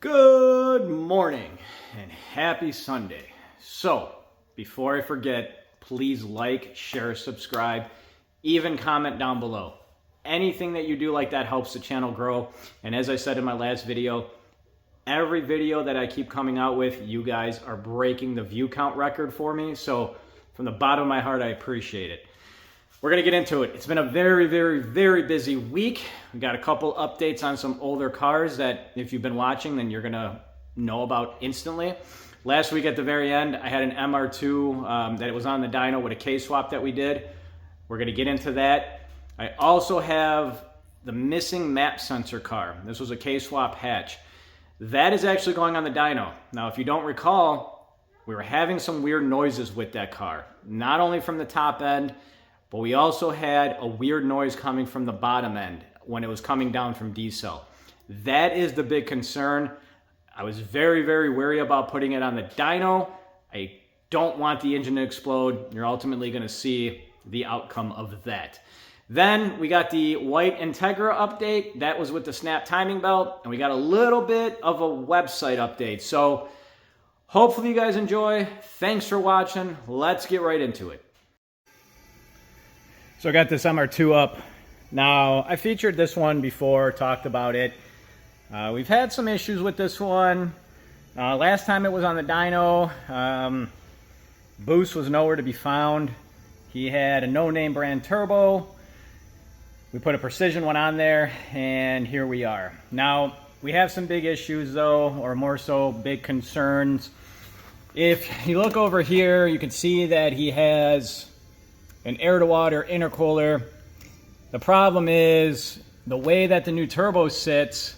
Good morning and happy Sunday. So, before I forget, please like, share, subscribe, even comment down below. Anything that you do like that helps the channel grow. And as I said in my last video, every video that I keep coming out with, you guys are breaking the view count record for me. So, from the bottom of my heart, I appreciate it. We're going to get into it. It's been a very busy week. We got a couple updates on some older cars that if you've been watching, then you're going to know about instantly. Last week at the very end, I had an MR2 that was on the dyno with a K-swap that we did. We're going to get into that. I also have the missing map sensor car. This was a K-swap hatch. That is actually going on the dyno. Now, if you don't recall, we were having some weird noises with that car. Not only from the top end, but we also had a weird noise coming from the bottom end when it was coming down from D-cell. That is the big concern. I was very wary about putting it on the dyno. I don't want the engine to explode. You're ultimately going to see the outcome of that. Then we got the white Integra update. That was with the snap timing belt. And we got a little bit of a website update. So hopefully you guys enjoy. Thanks for watching. Let's get right into it. So I got this MR2 up. Now, I featured this one before, talked about it. We've had some issues with this one. Last time it was on the dyno, boost was nowhere to be found. He had a no-name brand turbo. We put a precision one on there, and here we are. Now, we have some big issues though, or more so big concerns. If you look over here, you can see that he has an air-to-water intercooler. The problem is the way that the new turbo sits,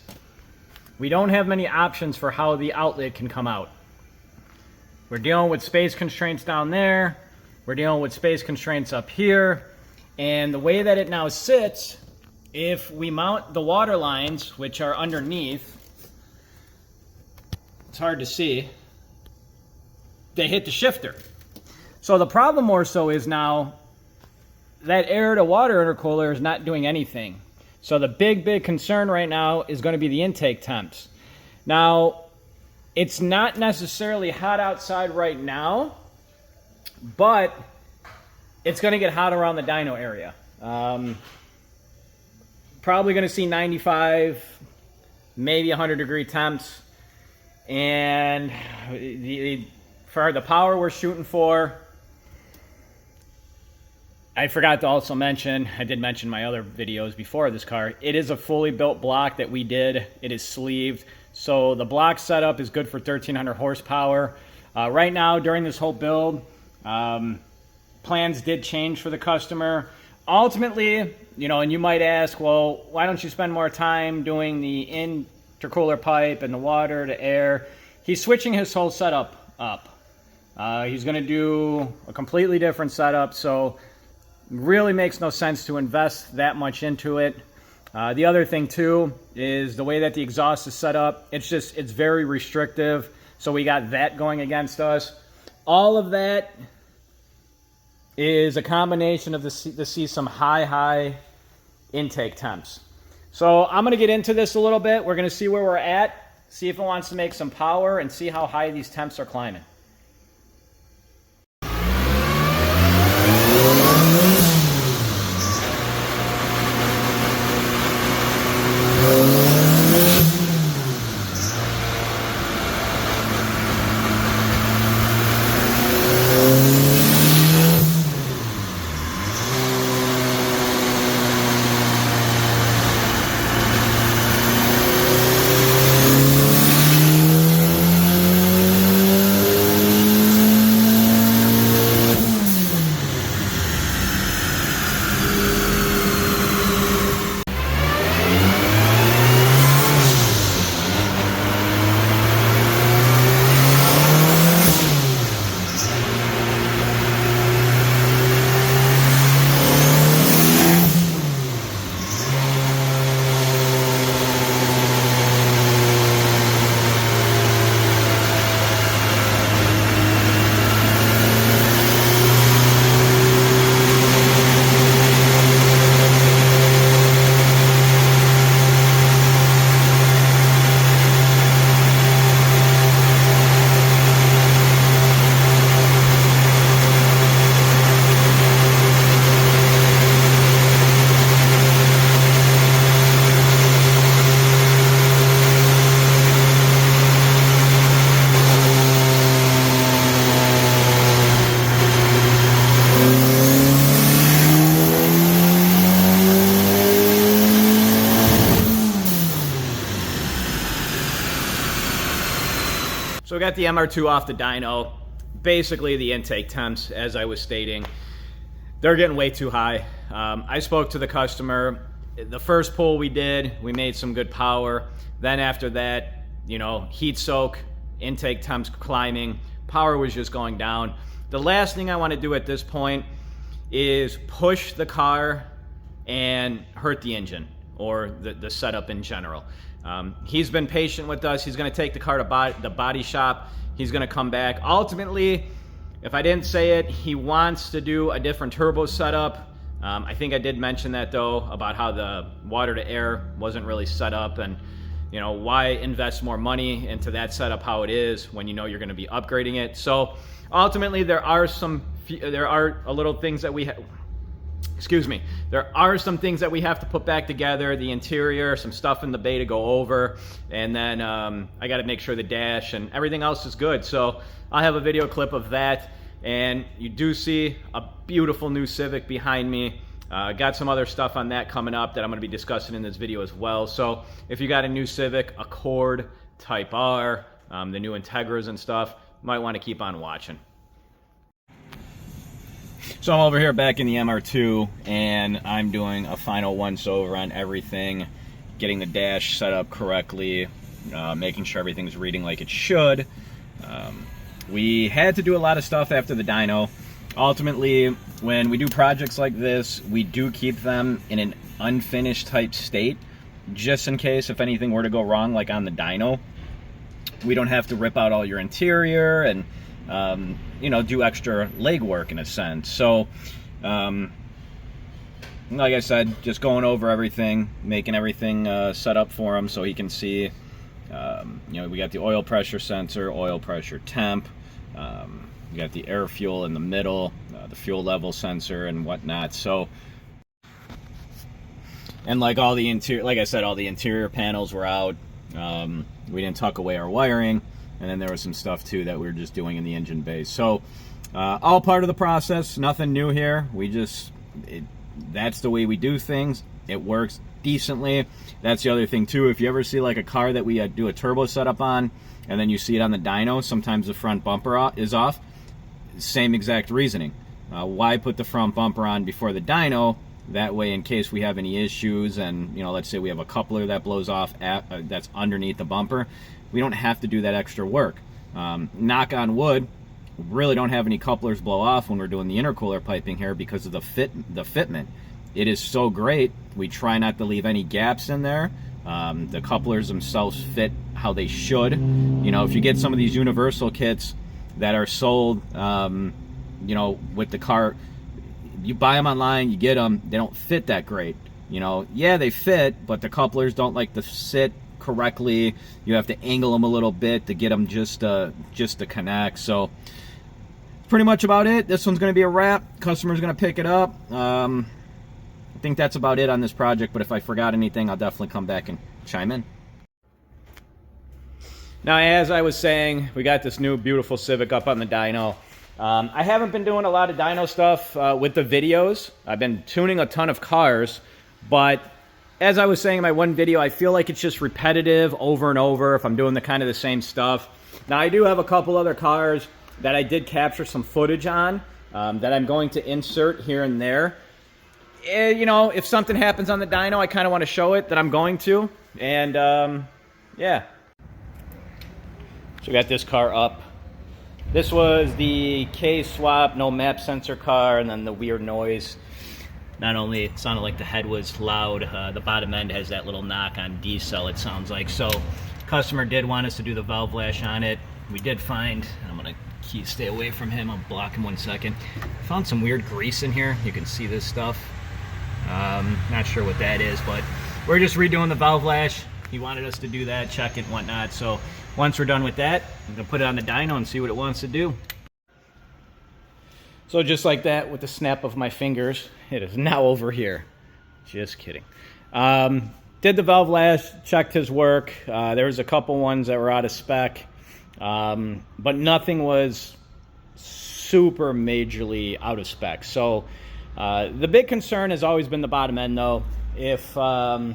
we don't have many options for how the outlet can come out. We're dealing with space constraints down there. We're dealing with space constraints up here. And the way that it now sits, if we mount the water lines, which are underneath, it's hard to see, they hit the shifter. So the problem more so is now that air-to-water intercooler is not doing anything. So the big concern right now is going to be the intake temps. Now, it's not necessarily hot outside right now, but it's going to get hot around the dyno area. Probably going to see 95, maybe 100 degree temps. And for the power we're shooting for, I forgot to also mention, I did mention my other videos before this car, it is a fully built block that we did. It is sleeved. So the block setup is good for 1,300 horsepower. Right now, during this whole build, plans did change for the customer. Ultimately, you know, and you might ask, well, why don't you spend more time doing the intercooler pipe and the water to air? He's switching his whole setup up. He's going to do a completely different setup. So really makes no sense to invest that much into it. The other thing too is the way that the exhaust is set up. It's very restrictive. So we got that going against us. All of that is a combination of to see some high intake temps. So I'm going to get into this a little bit. We're going to see where we're at, see if it wants to make some power, and see how high these temps are climbing. So I got the MR2 off the dyno. Basically the intake temps, as I was stating, they're getting way too high. I spoke to the customer. The first pull we did, we made some good power. Then after that, you know, heat soak, intake temps climbing, power was just going down. The last thing I want to do at this point is push the car and hurt the engine or the setup in general. He's been patient with us. He's going to take the car to the body shop. He's going to come back. Ultimately, if I didn't say it, he wants to do a different turbo setup. I think I did mention that though, about how the water to air wasn't really set up, and you know, why invest more money into that setup how it is when you know you're going to be upgrading it. So ultimately there are a little things that we have, there are some things that we have to put back together, the interior, some stuff in the bay to go over, and then I got to make sure the dash and everything else is good. So I'll have a video clip of that, and you do see a beautiful new Civic behind me. Got some other stuff on that coming up that I'm going to be discussing in this video as well. So if you got a new Civic, Accord, Type R, the new Integras and stuff, you might want to keep on watching. So I'm over here back in the MR2, and I'm doing a final once-over on everything, getting the dash set up correctly, making sure everything's reading like it should. We had to do a lot of stuff after the dyno. Ultimately, when we do projects like this, we do keep them in an unfinished type state, just in case if anything were to go wrong, like on the dyno. We don't have to rip out all your interior and you know, do extra legwork in a sense. So, like I said, just going over everything, making everything set up for him so he can see. You know, we got the oil pressure sensor, oil pressure temp. We got the air fuel in the middle, the fuel level sensor and whatnot. So, and like all the interior, like I said, all the interior panels were out. We didn't tuck away our wiring. And then there was some stuff too that we were just doing in the engine bay. So all part of the process, nothing new here. That's the way we do things. It works decently. That's the other thing too. If you ever see like a car that we do a turbo setup on, and then you see it on the dyno, sometimes the front bumper is off. Same exact reasoning. Why put the front bumper on before the dyno? That way, in case we have any issues, and you know, let's say we have a coupler that blows off that's underneath the bumper, we don't have to do that extra work. Knock on wood, we really don't have any couplers blow off when we're doing the intercooler piping here because of the fitment. It is so great. We try not to leave any gaps in there. The couplers themselves fit how they should. You know, if you get some of these universal kits that are sold, you know, with the car, you buy them online, you get them, they don't fit that great. You know, yeah, they fit, but the couplers don't like to sit correctly. You have to angle them a little bit to get them just to connect. So pretty much about it. This one's going to be a wrap. Customer's going to pick it up. I think that's about it on this project, but if I forgot anything, I'll definitely come back and chime in. Now, as I was saying, we got this new beautiful Civic up on the dyno. I haven't been doing a lot of dyno stuff with the videos. I've been tuning a ton of cars, but as I was saying in my one video, I feel like it's just repetitive over and over if I'm doing the kind of the same stuff. Now, I do have a couple other cars that I did capture some footage on that I'm going to insert here and there. You know, if something happens on the dyno, I kind of want to show it that I'm going to. And, yeah. So we got this car up. This was the K-swap, no map sensor car, and then the weird noise. Not only it sounded like the head was loud, the bottom end has that little knock on D-cell, it sounds like. So customer did want us to do the valve lash on it. We did find, I'm going to stay away from him, I'll block him 1 second. Found some weird grease in here. You can see this stuff. Not sure what that is, but we're just redoing the valve lash. He wanted us to do that, check it and whatnot. So once we're done with that, I'm going to put it on the dyno and see what it wants to do. So just like that, with the snap of my fingers, it is now over here. Just kidding. Did the valve lash, checked his work. There was a couple ones that were out of spec, but nothing was super majorly out of spec. So the big concern has always been the bottom end, though. If I'll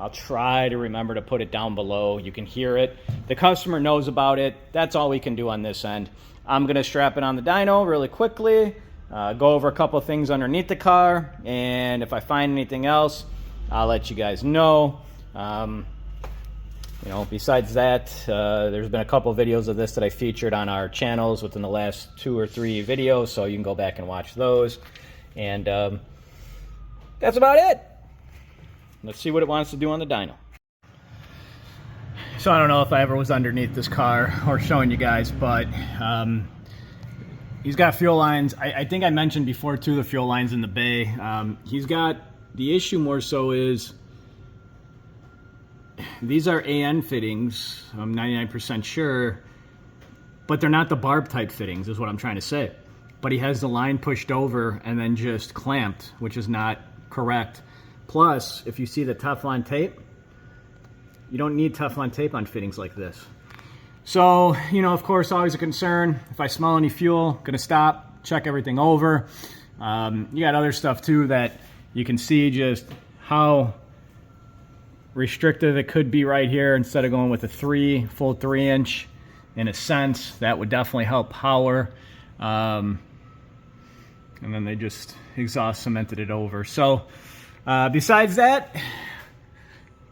I'll try to remember to put it down below. You can hear it. The customer knows about it. That's all we can do on this end. I'm going to strap it on the dyno really quickly, go over a couple of things underneath the car, and if I find anything else, I'll let you guys know. You know, besides that, there's been a couple videos of this that I featured on our channels within the last 2 or 3 videos, so you can go back and watch those. And that's about it. Let's see what it wants to do on the dyno. So I don't know if I ever was underneath this car or showing you guys, but he's got fuel lines. I think I mentioned before too, the fuel lines in the bay. He's got, the issue more so is, these are AN fittings, I'm 99% sure, but they're not the barb type fittings is what I'm trying to say. But he has the line pushed over and then just clamped, which is not correct. Plus, if you see the Teflon tape, you don't need Teflon tape on fittings like this. So, you know, of course, always a concern. If I smell any fuel, gonna stop, check everything over. You got other stuff too that you can see just how restrictive it could be right here. Instead of going with a full 3-inch, in a sense, that would definitely help power. And then they just exhaust cemented it over. So besides that,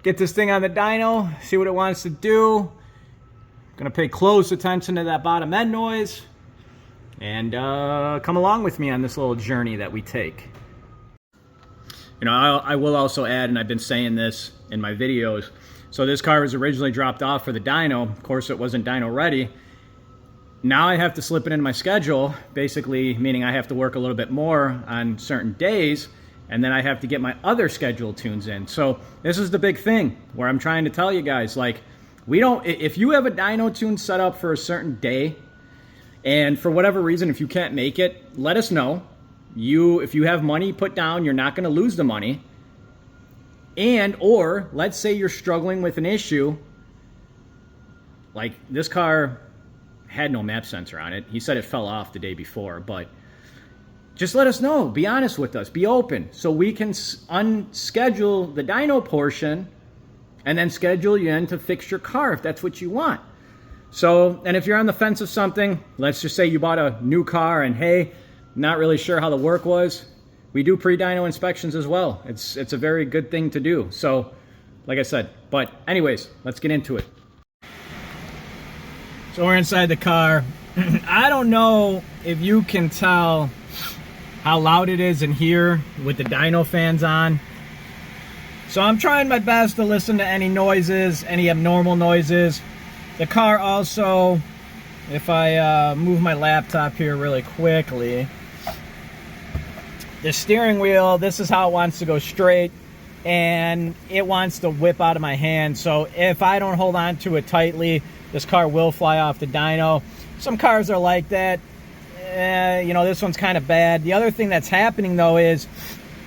get this thing on the dyno, see what it wants to do. Gonna pay close attention to that bottom end noise, and come along with me on this little journey that we take. You know, I will also add, and I've been saying this in my videos, so this car was originally dropped off for the dyno. Of course, it wasn't dyno ready. Now I have to slip it into my schedule, basically meaning I have to work a little bit more on certain days, and then I have to get my other schedule tunes in. So this is the big thing where I'm trying to tell you guys, like, we don't, if you have a dyno tune set up for a certain day, and for whatever reason, if you can't make it, let us know. If you have money put down, you're not going to lose the money. And, or let's say you're struggling with an issue, like this car had no map sensor on it. He said it fell off the day before, but just let us know. Be honest with us. Be open, so we can unschedule the dyno portion and then schedule you in to fix your car if that's what you want. So, and if you're on the fence of something, let's just say you bought a new car and hey, not really sure how the work was, we do pre-dyno inspections as well. It's a very good thing to do. So, like I said, but anyways, let's get into it. So we're inside the car. I don't know if you can tell how loud it is in here with the dyno fans on. So I'm trying my best to listen to any noises, any abnormal noises. The car also, if I move my laptop here really quickly, the steering wheel, this is how it wants to go straight, and it wants to whip out of my hand. So if I don't hold on to it tightly, this car will fly off the dyno. Some cars are like that. You know, this one's kind of bad. The other thing that's happening though is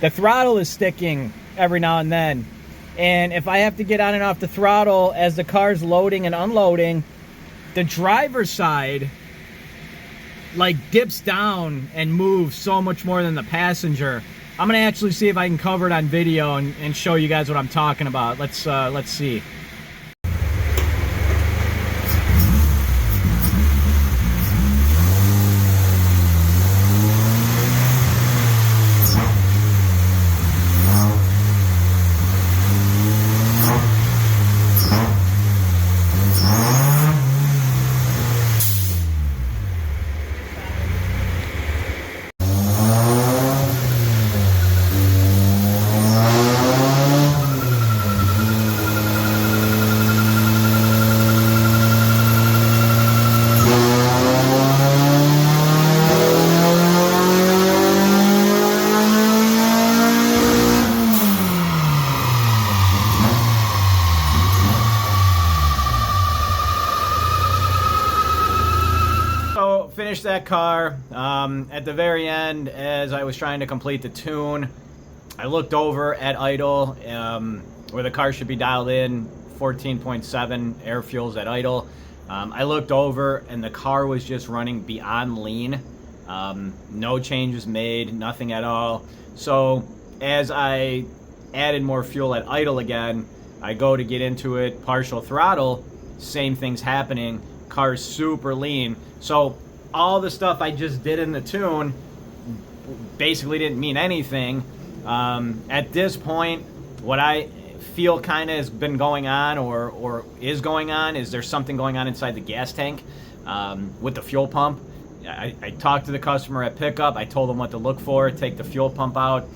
the throttle is sticking every now and then. And if I have to get on and off the throttle as the car's loading and unloading, the driver's side like dips down and moves so much more than the passenger. I'm gonna actually see if I can cover it on video and show you guys what I'm talking about. Let's see. Finished that car. At the very end, as I was trying to complete the tune, I looked over at idle, where the car should be dialed in, 14.7 air fuels at idle. I looked over and the car was just running beyond lean. No changes made, nothing at all. So as I added more fuel at idle again, I go to get into it, partial throttle, same thing's happening. Car's super lean. So all the stuff I just did in the tune basically didn't mean anything. At this point, what I feel kind of has been going on or is going on is there's something going on inside the gas tank with the fuel pump. I talked to the customer at pickup. I told them what to look for, take the fuel pump out.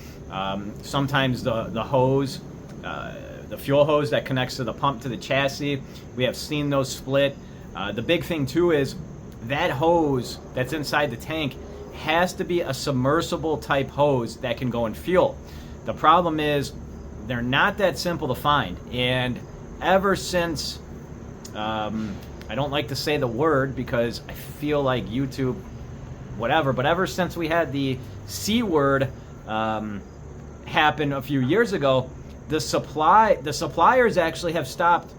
Sometimes the hose, the fuel hose that connects to the pump to the chassis, we have seen those split. The big thing too is that hose that's inside the tank has to be a submersible type hose that can go in fuel. The problem is they're not that simple to find, and ever since I don't like to say the word because I feel like YouTube whatever, but ever since we had the C word happen a few years ago, the suppliers actually have stopped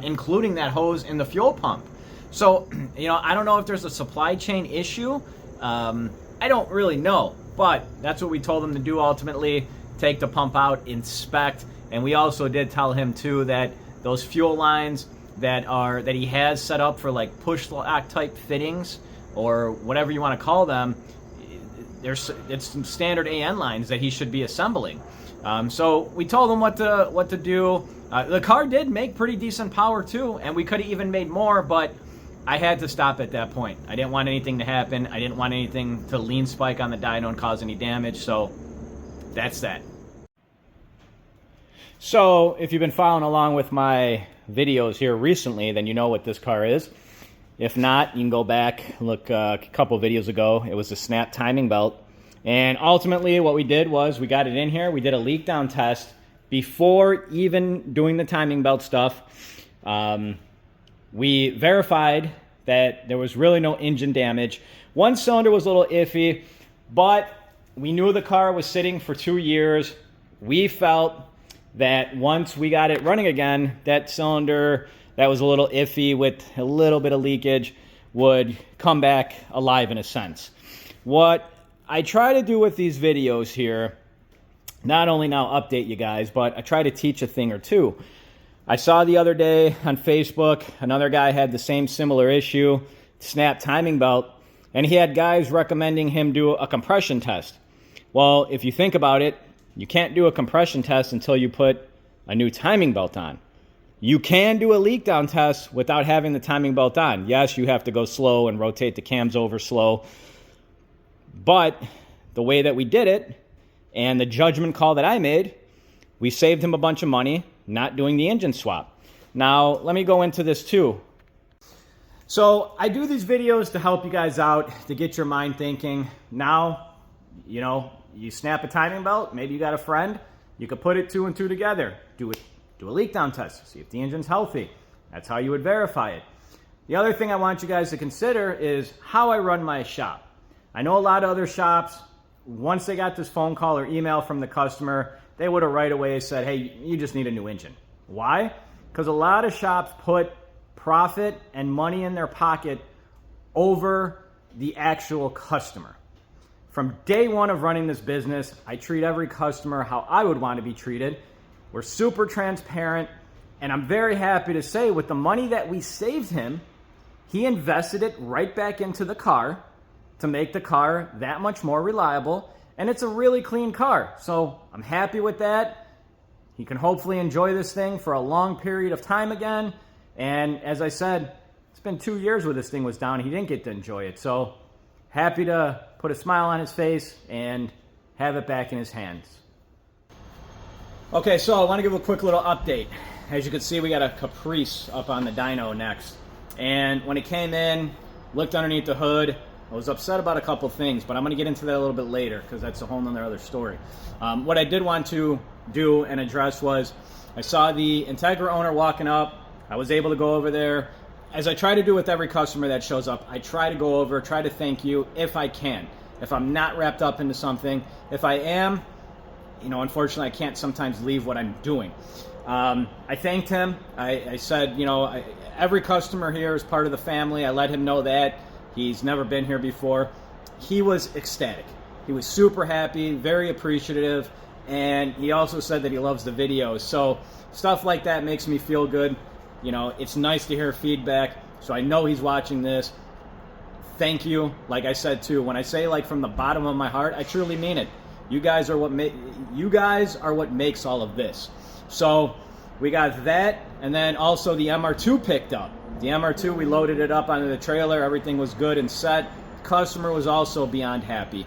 including that hose in the fuel pump. So, you know, I don't know if there's a supply chain issue. I don't really know, but that's what we told him to do ultimately. Take the pump out, inspect, and we also did tell him too that those fuel lines that he has set up for like push lock type fittings or whatever you want to call them, it's standard AN lines that he should be assembling. So we told him what to do. The car did make pretty decent power too, and we could have even made more, but I had to stop at that point. I didn't want anything to happen. I didn't want anything to lean spike on the dyno and cause any damage, so that's that. So if you've been following along with my videos here recently, then you know what this car is. If not, you can go back, look a couple videos ago. It was a snap timing belt. And ultimately what we did was we got it in here. We did a leak down test before even doing the timing belt stuff. We verified that there was really no engine damage. One cylinder was a little iffy, but we knew the car was sitting for 2 years. We felt that once we got it running again, that cylinder that was a little iffy with a little bit of leakage would come back alive in a sense. What I try to do with these videos here, not only now update you guys, but I try to teach a thing or two. I saw the other day on Facebook, another guy had the same similar issue, snap timing belt, and he had guys recommending him do a compression test. Well, if you think about it, you can't do a compression test until you put a new timing belt on. You can do a leak down test without having the timing belt on. Yes, you have to go slow and rotate the cams over slow. But the way that we did it and the judgment call that I made, we saved him a bunch of money not doing the engine swap. Now, let me go into this too. So I do these videos to help you guys out, to get your mind thinking. Now, you know, you snap a timing belt, maybe you got a friend, you could put it 2 and 2 together. Do a leak down test, see if the engine's healthy. That's how you would verify it. The other thing I want you guys to consider is how I run my shop. I know a lot of other shops, once they got this phone call or email from the customer, they would have right away said, hey, you just need a new engine. Why? Because a lot of shops put profit and money in their pocket over the actual customer. From day one of running this business, I treat every customer how I would want to be treated. We're super transparent, and I'm very happy to say with the money that we saved him, he invested it right back into the car to make the car that much more reliable, and it's a really clean car. So I'm happy with that. He can hopefully enjoy this thing for a long period of time again. And as I said, it's been 2 years where this thing was down. He didn't get to enjoy it. So happy to put a smile on his face and have it back in his hands. Okay, so I want to give a quick little update. As you can see, we got a Caprice up on the dyno next. And when it came in, looked underneath the hood, I was upset about a couple things, but I'm going to get into that a little bit later because that's a whole other story. What I did want to do and address was I saw the Integra owner walking up. I was able to go over there. As I try to do with every customer that shows up, I try to go over, try to thank you if I can. If I'm not wrapped up into something. If I am, you know, unfortunately, I can't sometimes leave what I'm doing. I thanked him. I said, you know, every customer here is part of the family. I let him know that. He's never been here before. He was ecstatic. He was super happy, very appreciative. and he also said that he loves the videos. So stuff like that makes me feel good. You know, it's nice to hear feedback. So I know he's watching this. Thank you. Like I said too, when I say like from the bottom of my heart, I truly mean it. You guys are what makes all of this. So we got that, and then also the MR2 picked up. The MR2, we loaded it up onto the trailer. Everything was good and set. Customer was also beyond happy.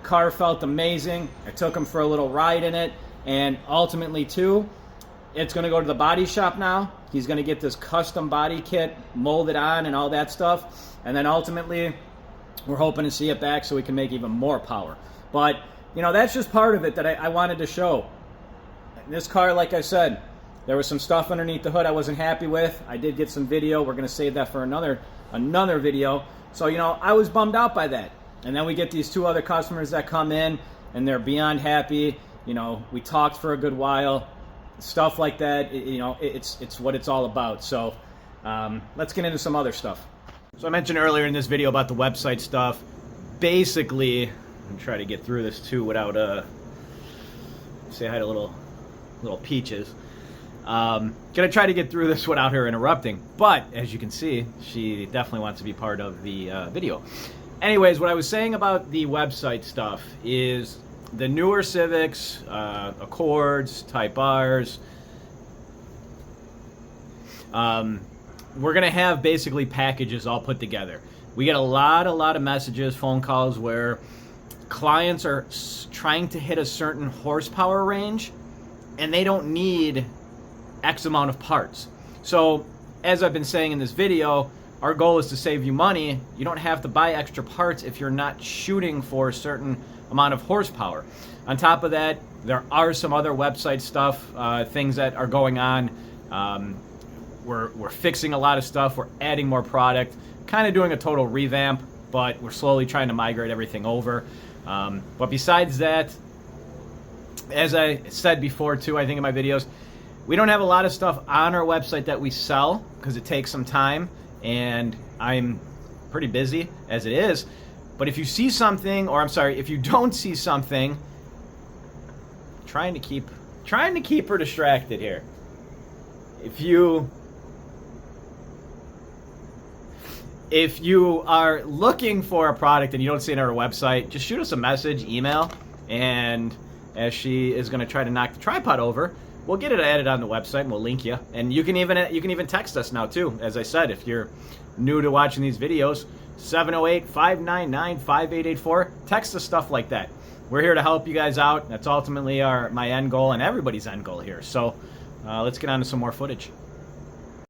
Car felt amazing. I took him for a little ride in it, and ultimately too, it's going to go to the body shop now. He's going to get this custom body kit molded on and all that stuff, and then ultimately we're hoping to see it back so we can make even more power. But you know, that's just part of it that I wanted to show. This car, like I said, there was some stuff underneath the hood I wasn't happy with. I did get some video. We're going to save that for another video. So, you know, I was bummed out by that. And then we get these two other customers that come in, and they're beyond happy. You know, we talked for a good while. Stuff like that, you know, it's what it's all about. So let's get into some other stuff. So I mentioned earlier in this video about the website stuff. Basically, I'm trying to get through this too without say hi to little Peaches. Gonna try to get through this without her interrupting, but as you can see, she definitely wants to be part of the video. Anyways, what I was saying about the website stuff is the newer Civics, Accords, Type Rs, we're gonna have basically packages all put together. We get a lot of messages, phone calls where clients are trying to hit a certain horsepower range and they don't need X amount of parts. So as I've been saying in this video, our goal is to save you money. You don't have to buy extra parts if you're not shooting for a certain amount of horsepower. On top of that, there are some other website stuff, things that are going on. We're fixing a lot of stuff. We're adding more product, kind of doing a total revamp, but we're slowly trying to migrate everything over. But besides that, as I said before too, I think in my videos, we don't have a lot of stuff on our website that we sell because it takes some time and I'm pretty busy as it is. But if you see something, or I'm sorry, if you don't see something, trying to keep her distracted here. If you are looking for a product and you don't see it on our website, just shoot us a message, email, and as she is going to try to knock the tripod over, we'll get it added on the website and we'll link you. And you can even text us now too. As I said, if you're new to watching these videos, 708-599-5884. Text us stuff like that. We're here to help you guys out. That's ultimately my end goal and everybody's end goal here. So let's get on to some more footage.